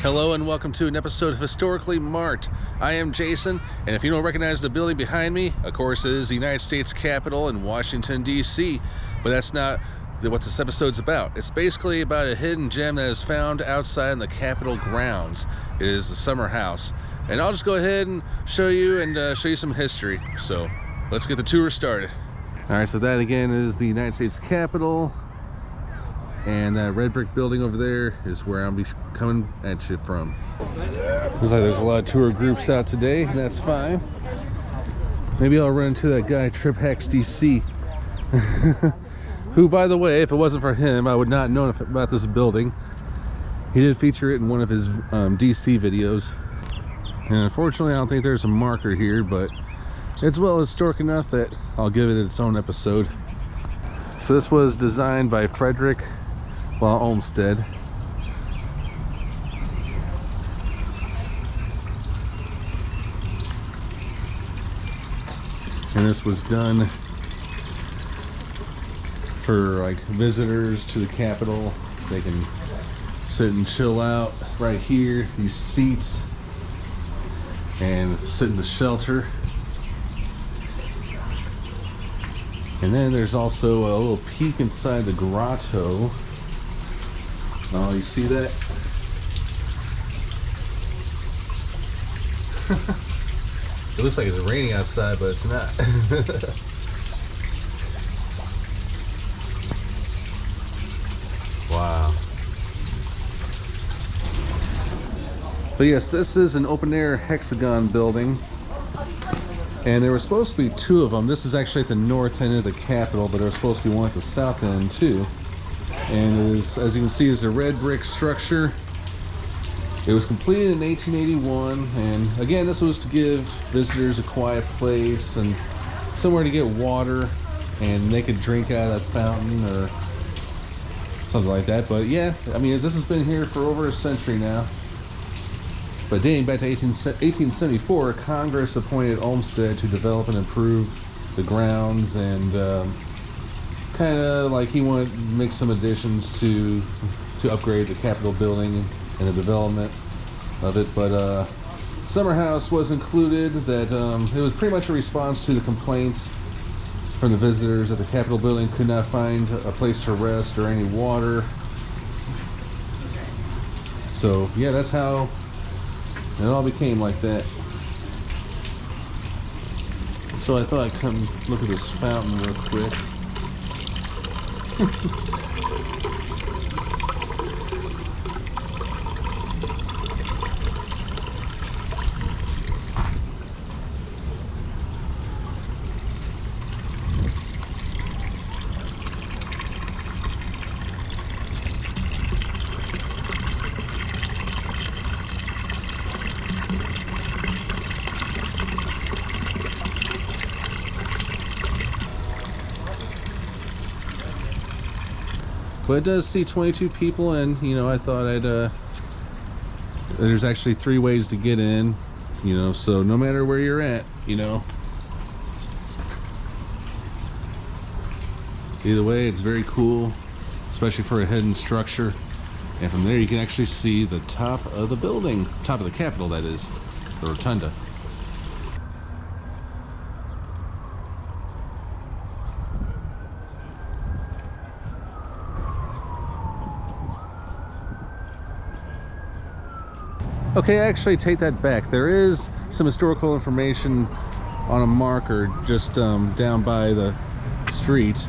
Hello and welcome to an episode of Historically Marked. I am Jason, and if you don't recognize the building behind me, of course it is the United States Capitol in Washington, D.C., but that's not what this episode's about. It's basically about a hidden gem that is found outside in the Capitol grounds. It is the Summerhouse, and I'll just go ahead and show you some history. So let's get the tour started. All right, so that again is the United States Capitol. And that red brick building over there is where I'll be coming at you from. Looks like there's a lot of tour groups out today, and that's fine. Maybe I'll run into that guy, Trip Hacks DC. Who, by the way, if it wasn't for him, I would not have known about this building. He did feature it in one of his DC videos. And unfortunately, I don't think there's a marker here, but it's well historic enough that I'll give it its own episode. So this was designed by Fredrick Law Olmsted. And this was done for like visitors to the Capitol. They can sit and chill out right here, these seats, and sit in the shelter. And then there's also a little peek inside the grotto. Oh, you see that? It looks like it's raining outside, but it's not. Wow. But yes, this is an open-air hexagon building. And there were supposed to be two of them. This is actually at the north end of the Capitol, but there was supposed to be one at the south end too. And it is, as you can see, is a red brick structure. It was completed in 1881, and again, this was to give visitors a quiet place and somewhere to get water, and they could drink out of that fountain or something like that. But yeah, I mean, this has been here for over a century now. But dating back to 1874, Congress appointed Olmsted to develop and improve the grounds, and kind of like he wanted to make some additions to upgrade the Capitol building and the development of it. But Summerhouse was included. That it was pretty much a response to the complaints from the visitors that the Capitol building could not find a place to rest or any water. So yeah, that's how it all became like that. So I thought I'd come look at this fountain real quick. But it does see 22 people, and you know, I thought there's actually 3 ways to get in, you know, so no matter where you're at, you know, either way, it's very cool, especially for a hidden structure. And from there you can actually see the top of the building, top of the Capitol, that is, the rotunda. Okay, I actually take that back. There is some historical information on a marker just down by the street,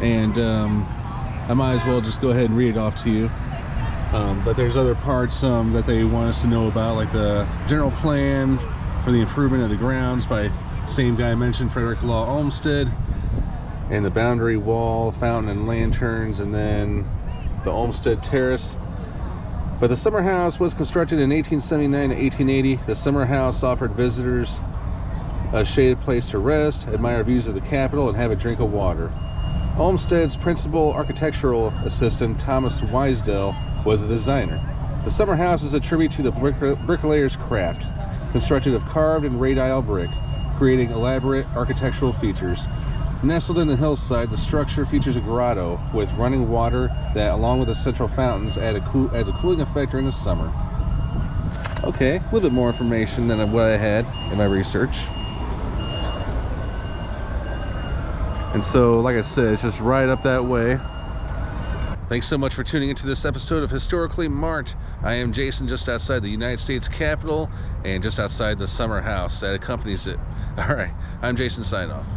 and I might as well just go ahead and read it off to you. But there's other parts that they want us to know about, like the general plan for the improvement of the grounds by the same guy I mentioned, Fredrick Law Olmsted, and the boundary wall, fountain and lanterns, and then the Olmsted Terrace. But the Summerhouse was constructed in 1879 to 1880. The Summerhouse offered visitors a shaded place to rest, admire views of the Capitol, and have a drink of water. Olmsted's principal architectural assistant, Thomas Wiesdell, was the designer. The Summerhouse is a tribute to the bricklayer's craft, constructed of carved and radial brick, creating elaborate architectural features. Nestled in the hillside, the structure features a grotto with running water that, along with the central fountains, adds a cooling effect during the summer. Okay, a little bit more information than what I had in my research. And so, like I said, it's just right up that way. Thanks so much for tuning into this episode of Historically Marked. I am Jason, just outside the United States Capitol and just outside the Summerhouse that accompanies it. All right, I'm Jason, signing off.